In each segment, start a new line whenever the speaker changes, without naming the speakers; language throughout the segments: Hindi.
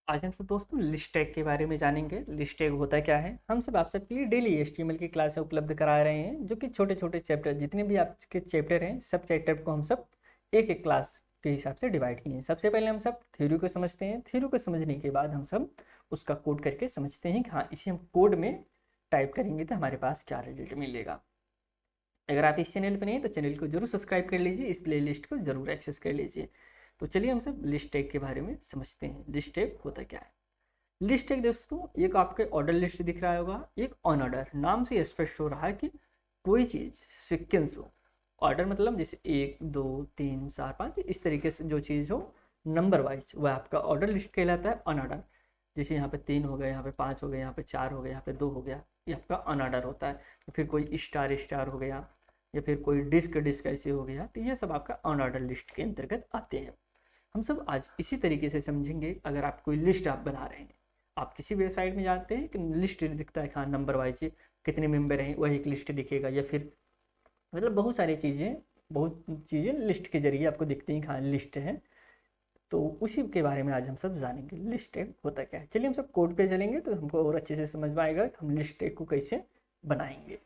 आज हम सब दोस्तों लिस्ट टैग के बारे में जानेंगे। लिस्ट टैग होता क्या है। हम सब आप सबके लिए डेली एचटीएमएल की क्लासें उपलब्ध करा रहे हैं, जो कि छोटे छोटे चैप्टर, जितने भी आपके चैप्टर हैं, सब चैप्टर को हम सब एक एक क्लास के हिसाब से डिवाइड किए हैं। सबसे पहले हम सब थ्योरी को समझते हैं। थ्योरी को समझने के बाद हम सब उसका कोड करके समझते हैं कि हाँ, इसे हम कोड में टाइप करेंगे तो हमारे पास क्या रिजल्ट मिलेगा। अगर आप इस चैनल पर नहीं हैं तो चैनल को जरूर सब्सक्राइब कर लीजिए, इस प्ले लिस्ट को जरूर एक्सेस कर लीजिए। तो चलिए हम सब लिस्ट टैग के बारे में समझते हैं। लिस्ट टैग होता क्या है। लिस्ट एक दोस्तों, एक आपके ऑर्डर लिस्ट दिख रहा होगा, एक ऑन ऑर्डर। नाम से स्पष्ट हो रहा है कि कोई चीज़ सीक्वेंस हो। ऑर्डर मतलब जैसे 1 2 3 4 5 इस तरीके से जो चीज़ हो नंबर वाइज, वह आपका ऑर्डर लिस्ट कहलाता है। ऑन ऑर्डर जैसे यहाँ पे 3 हो गए, यहाँ पे 5 हो गए, यहाँ पे 4 हो गए, यहाँ पे 2 हो गया, ये आपका ऑन ऑर्डर होता है। या फिर कोई स्टार स्टार हो गया, या फिर कोई डिस्क डिस्क ऐसे हो गया, तो ये सब आपका ऑन ऑर्डर लिस्ट के अंतर्गत आते हैं। हम सब आज इसी तरीके से समझेंगे। अगर आप कोई लिस्ट आप बना रहे हैं, आप किसी वेबसाइट में जाते हैं कि लिस्ट दिखता है, हाँ नंबर वाइज कितने मेंबर हैं वह एक लिस्ट दिखेगा, या फिर मतलब बहुत चीज़ें लिस्ट के जरिए आपको दिखती हैं, हाँ लिस्ट है। तो उसी के बारे में आज हम सब जानेंगे लिस्ट टैग होता क्या है। चलिए हम सब कोड पे चलेंगे तो हमको और अच्छे से समझ में आएगा कि हम लिस्ट टैग को कैसे बनाएंगे।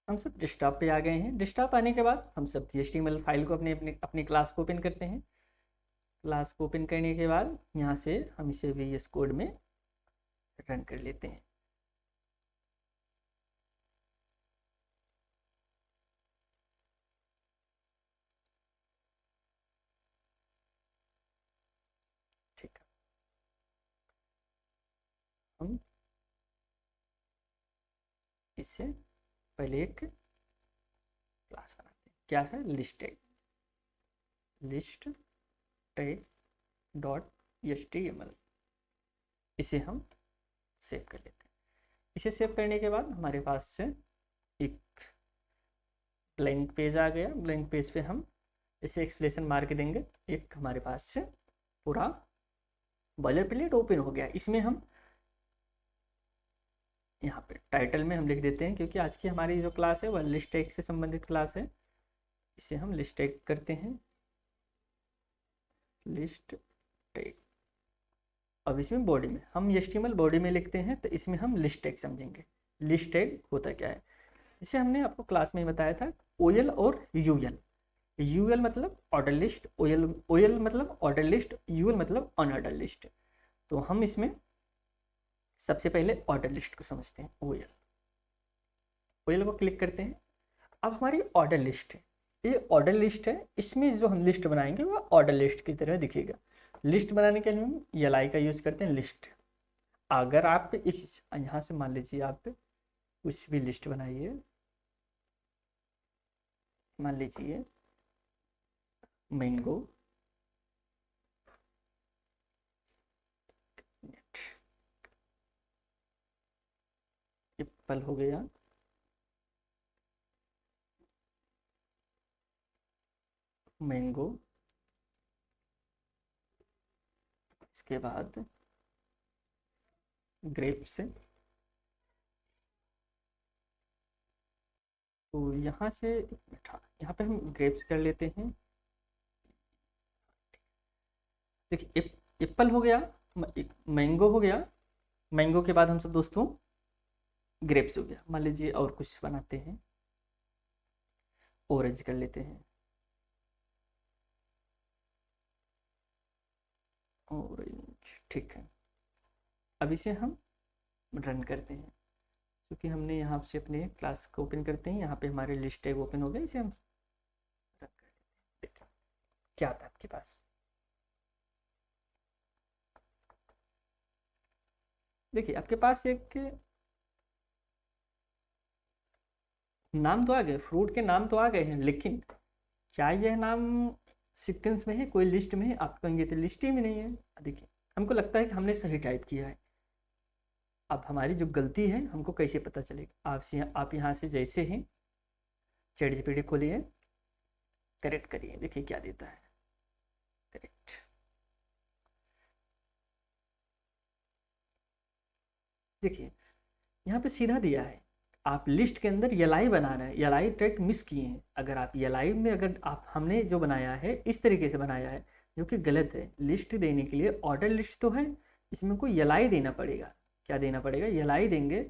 हम सब डेस्कटॉप पे आ गए हैं। डेस्कटॉप आने के बाद हम सब HTML फाइल को अपनी क्लास को ओपन करते हैं। क्लास को ओपन करने के बाद यहाँ से हम इसे VS कोड में रन कर लेते हैं। ठीक है, हम इससे पहले एक क्लास बनाते हैं। क्या है? List tag. List tag dot HTML, इसे हम सेव कर लेते हैं। इसे सेव करने के बाद हमारे पास से एक ब्लैंक पेज आ गया। ब्लैंक पेज पे हम इसे एक्सप्लेशन मार्क देंगे। एक हमारे पास से पूरा बॉयलर प्लेट ओपन हो गया। इसमें हम यहाँ पे टाइटल में हम लिख देते हैं, क्योंकि आज की हमारी जो क्लास है वह लिस्ट टैग से संबंधित क्लास है। इसे हम लिस्ट टैग करते हैं, लिस्ट टैग। अब इसमें बॉडी में हम HTML बॉडी में लिखते हैं, तो इसमें हम लिस्ट टैग समझेंगे। लिस्ट टैग होता क्या है, इसे हमने आपको क्लास में बताया था। OL और UL। UL मतलब ऑर्डर लिस्ट, OL मतलब ऑर्डर लिस्ट, UL मतलब अनऑर्डर लिस्ट। तो हम इसमें सबसे पहले ऑर्डर लिस्ट को समझते हैं। OL को क्लिक करते हैं। अब हमारी ऑर्डर लिस्ट है, ये ऑर्डर लिस्ट है। इसमें जो हम लिस्ट बनाएंगे वह ऑर्डर लिस्ट की तरह दिखेगा। लिस्ट बनाने के लिए हम LI का यूज करते हैं, लिस्ट। अगर आप इस यहाँ से मान लीजिए आप कुछ भी लिस्ट बनाइए, मान लीजिए मैंगो, एप्पल हो गया, मैंगो, इसके बाद ग्रेप्स। तो यहाँ से यहाँ पे हम ग्रेप्स कर लेते हैं। देखिए एप्पल हो गया, मैंगो हो गया, मैंगो के बाद हम सब दोस्तों ग्रेप्स हो गया। मान लीजिए और कुछ बनाते हैं, ऑरेंज कर लेते हैं, ऑरेंज। ठीक है, अब इसे हम रन करते हैं। क्योंकि हमने यहाँ से अपने क्लास को ओपन करते हैं, यहाँ पे हमारे लिस्ट टैग ओपन हो गया, इसे हम रन कर लेते हैं। देखिए क्या आता है आपके पास। देखिए आपके पास एक नाम तो आ गए, फ्रूट के नाम तो आ गए हैं, लेकिन क्या यह नाम सीक्वेंस में है, कोई लिस्ट में है? आप कहेंगे तो लिस्ट ही में नहीं है। देखिए हमको लगता है कि हमने सही टाइप किया है। अब हमारी जो गलती है हमको कैसे पता चलेगा? आप यहाँ से जैसे ही ChatGPT खोलिए, करेक्ट करिए, देखिए क्या देता है। करेक्ट, देखिए यहाँ पे सीधा दिया है। आप लिस्ट के अंदर LI बना रहे हैं, LI ट्रैक मिस किए हैं। अगर आप LI में, अगर आप हमने जो बनाया है इस तरीके से बनाया है, जो कि गलत है। लिस्ट देने के लिए ऑर्डर लिस्ट तो है, इसमें को यलाई देना पड़ेगा। क्या देना पड़ेगा? यलाई देंगे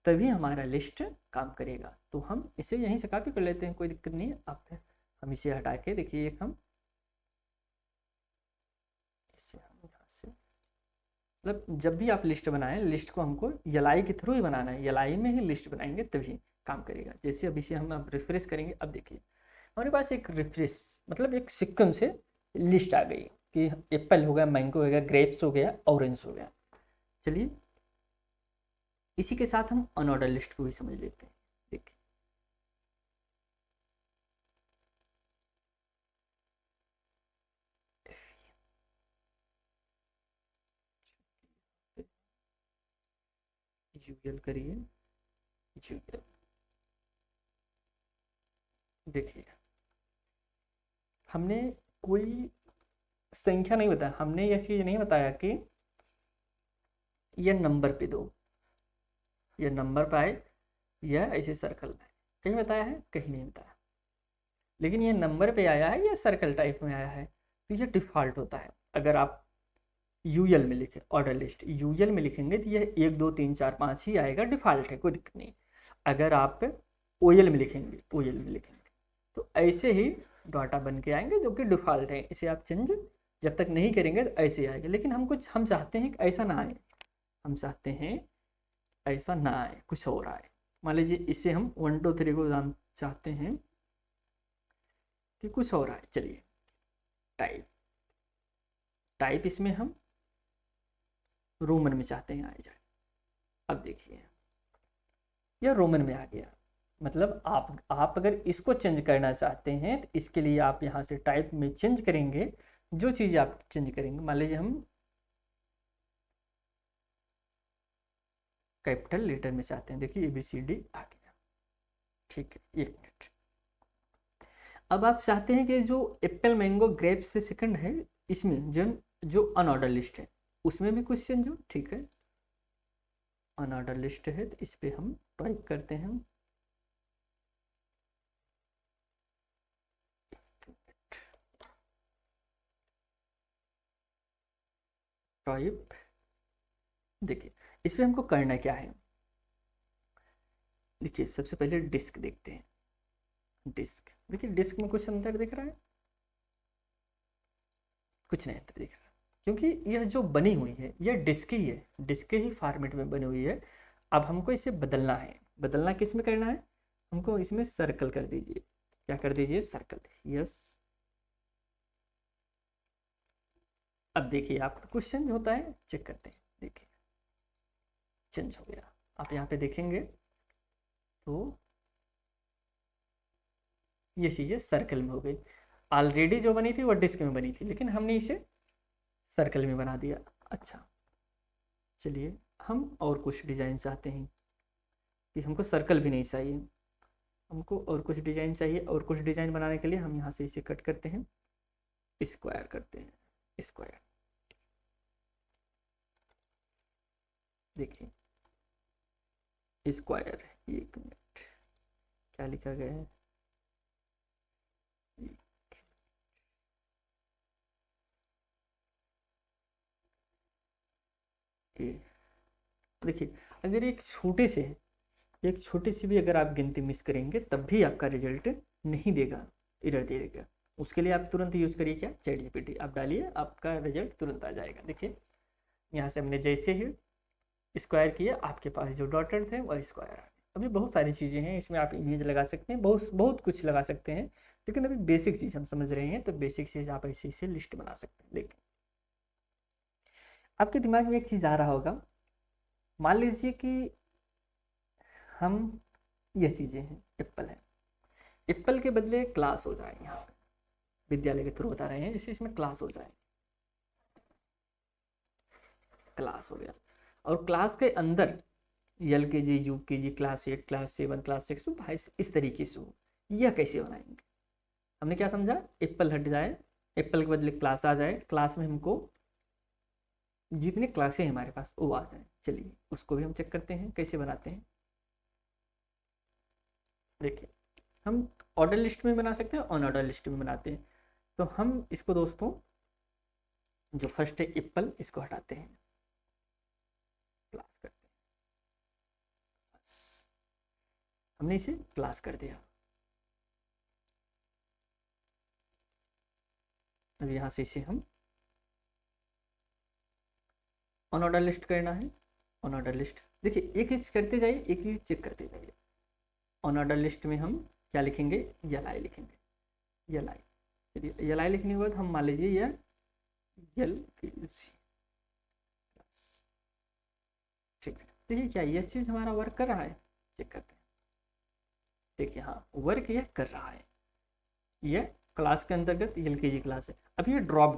तभी हमारा लिस्ट काम करेगा। तो हम इसे यहीं से कॉपी कर लेते हैं, कोई दिक्कत नहीं है। अब हम इसे हटा के देखिए, एक हम इसे हम यहाँ से, मतलब जब भी आप लिस्ट बनाएं, लिस्ट को हमको यलाई के थ्रू ही बनाना है, यलाई में ही लिस्ट बनाएंगे तभी काम करेगा। जैसे अभी से हम अब रिफ्रेश करेंगे, अब देखिए हमारे पास एक रिफ्रेश मतलब एक सिक्वेंस से लिस्ट आ गई कि एप्पल हो गया, मैंगो हो गया, ग्रेप्स हो गया, ऑरेंज हो गया। चलिए इसी के साथ हम अनऑर्डर लिस्ट को भी समझ लेते हैं। देखिए यूएल करिए, यूएल, देखिए हमने कोई संख्या नहीं बताया, हमने यह चीज नहीं बताया कि यह नंबर पे दो, यह नंबर पे आए या ऐसे सर्कल में, कहीं बताया है? कहीं नहीं बताया। लेकिन ये नंबर पे आया है या सर्कल टाइप में आया है, तो ये डिफ़ॉल्ट होता है। अगर आप यूएल में लिखें, ऑर्डर लिस्ट यूएल में लिखेंगे तो यह 1 2 3 4 5 ही आएगा, डिफ़ॉल्ट है, कोई दिक्कत नहीं। अगर आप ओएल में लिखेंगे, ओएल में लिखेंगे तो ऐसे ही डाटा बन के आएंगे जो कि डिफ़ॉल्ट है। इसे आप चेंज जब तक नहीं करेंगे तो ऐसे आएगा। लेकिन हम चाहते हैं कि ऐसा ना आए, हम चाहते हैं ऐसा ना आए, कुछ और आए। मान लीजिए इसे हम 1 2 3 को हम चाहते हैं कि कुछ और आए। चलिए टाइप, टाइप इसमें हम रोमन में चाहते हैं आ जाए। अब देखिए यह रोमन में आ गया। मतलब आप अगर इसको चेंज करना चाहते हैं तो इसके लिए आप यहाँ से टाइप में चेंज करेंगे। जो चीज़ आप चेंज करेंगे, मान लीजिए हम कैपिटल लेटर में चाहते हैं, देखिए ABCD आ गया, ठीक है। 1 मिनट। अब आप चाहते हैं कि जो एप्पल मैंगो ग्रेप्स से सेकंड है, इसमें जो अनऑर्डर लिस्ट है उसमें भी कुछ चेंज हो, ठीक है। अनऑर्डर लिस्ट है तो इस पर हम टाइप करते हैं, टाइप। देखिए इसमें हमको करना क्या है, देखिए सबसे पहले डिस्क देखते हैं। डिस्क, देखिए डिस्क में कुछ अंतर दिख रहा है? कुछ नहीं अंतर दिख रहा, क्योंकि यह जो बनी हुई है यह डिस्क ही है, डिस्क ही फॉर्मेट में बनी हुई है। अब हमको इसे बदलना है। बदलना किस में करना है? हमको इसमें सर्कल कर दीजिए। क्या कर दीजिए? Circle, yes. अब देखिए आप कुछ चेंज होता है, चेक करते हैं। देखिए चेंज हो गया। आप यहाँ पे देखेंगे तो ये चीज़ें सर्कल में हो गई। ऑलरेडी जो बनी थी वो डिस्क में बनी थी, लेकिन हमने इसे सर्कल में बना दिया। अच्छा चलिए हम और कुछ डिज़ाइन चाहते हैं कि हमको सर्कल भी नहीं चाहिए, हमको और कुछ डिज़ाइन चाहिए। और कुछ डिज़ाइन बनाने के लिए हम यहाँ से इसे कट करते हैं, स्क्वायर करते हैं, स्क्वायर। देखिए स्क्वायर, 1 मिनट, क्या लिखा गया है? देखिए अगर एक छोटे से भी अगर आप गिनती मिस करेंगे तब भी आपका रिजल्ट नहीं देगा, एरर दे देगा। उसके लिए आप तुरंत यूज करिए क्या? ChatGPT आप डालिए, आपका रिजल्ट तुरंत आ जाएगा। देखिए यहाँ से हमने जैसे ही स्क्वायर किया, आपके पास जो डॉटेड थे वह स्क्वायर आ गए। अभी बहुत सारी चीज़ें हैं इसमें, आप इमेज लगा सकते हैं, बहुत बहुत कुछ लगा सकते हैं। लेकिन अभी बेसिक चीज़ हम समझ रहे हैं, तो बेसिक चीज़ आप ऐसे से लिस्ट बना सकते हैं। लेकिन आपके दिमाग में एक चीज़ आ रहा होगा, मान लीजिए कि हम यह चीज़ें हैं, एप्पल है, एप्पल के बदले क्लास हो जाए। यहाँ पे विद्यालय के थ्रू बता रहे हैं, इसे इसमें क्लास हो जाए, क्लास हो गया। और क्लास के अंदर LKG UKG class 8 class 7 class 6 तो भाई इस तरीके से हो। यह कैसे बनाएंगे? हमने क्या समझा? एप्पल हट जाए, एप्पल के बदले क्लास आ जाए, क्लास में हमको जितने क्लासें हैं हमारे पास वो आ जाए। चलिए उसको भी हम चेक करते हैं कैसे बनाते हैं। देखिए हम ऑर्डर लिस्ट में बना सकते हैं, अनऑर्डर लिस्ट में बनाते हैं। तो हम इसको दोस्तों जो फर्स्ट है एप्पल, इसको हटाते हैं, क्लास करते हैं, बस हमने इसे क्लास कर दिया। अब यहाँ से इसे हम ऑन ऑर्डर लिस्ट करना है। ऑन ऑर्डर लिस्ट देखिए, एक चीज करते जाइए, एक चीज चेक करते जाइए। ऑन ऑर्डर लिस्ट में हम क्या लिखेंगे, यल लिखेंगे, यल। चलिए यल लिखने के बाद हम मान लीजिए यह LKG, ठीक है। देखिए क्या यह चीज हमारा वर्क कर रहा है, चेक करते हैं। देखिए हाँ वर्क यह कर रहा है, यह क्लास के अंतर्गत LKG क्लास है। अब ये ड्रॉप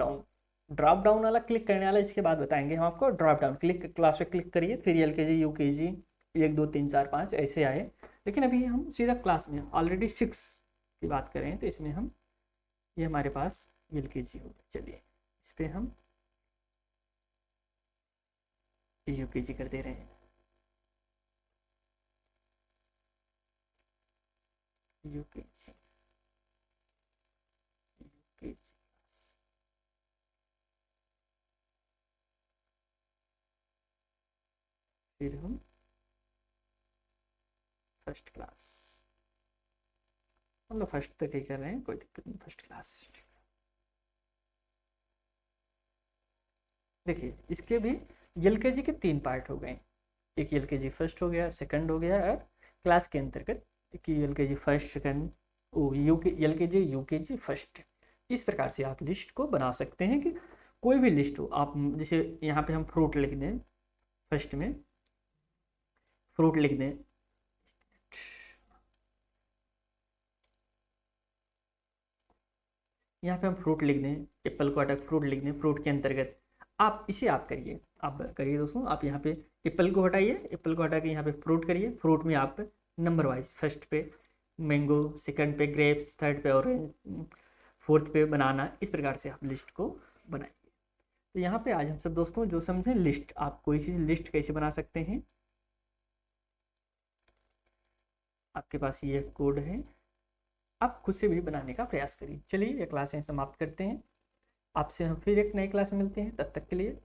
डाउन वाला क्लिक करने वाला इसके बाद बताएंगे हम आपको। ड्रॉप डाउन क्लिक, क्लास पे क्लिक करिए, फिर LKG UKG 1 2 3 4 5 ऐसे आए। लेकिन अभी हम सीधा क्लास में ऑलरेडी 6 की बात करें तो इसमें हम ये हमारे पास LKG होगा। चलिए इस पर हम UKG कर दे रहे हैं, UKG फिर हम फर्स्ट क्लास, मतलब फर्स्ट तक ही कर रहे हैं, कोई दिक्कत नहीं, फर्स्ट क्लास। देखिए इसके भी LKG के 3 पार्ट हो गए। एक LKG फर्स्ट हो गया, सेकंड हो गया, और क्लास के अंतर्गत कि LKG first, second, LKG UKG first. इस प्रकार से आप लिस्ट को बना सकते हैं कि कोई भी लिस्ट हो। आप जैसे यहाँ पे हम फ्रूट लिख दें, फर्स्ट में फ्रूट लिख दें, यहाँ पे हम फ्रूट लिख दें, एप्पल को हटा फ्रूट लिख दें, फ्रूट के अंतर्गत आप इसे आप करिए दोस्तों। आप यहाँ पे एप्पल को हटाइए, एप्पल को हटा के यहाँ पे फ्रूट करिए। फ्रूट में आप नंबर वाइज, फर्स्ट पे मैंगो, सेकंड पे ग्रेप्स, थर्ड पे ऑरेंज, फोर्थ पे बनाना, इस प्रकार से आप लिस्ट को बनाइए। तो यहाँ पे आज हम सब दोस्तों जो समझें लिस्ट, आप कोई चीज़ लिस्ट कैसे बना सकते हैं। आपके पास ये कोड है, आप खुद से भी बनाने का प्रयास करिए। चलिए ये क्लासें समाप्त करते हैं, आपसे हम फिर एक नई क्लास में मिलते हैं। तब तक के लिए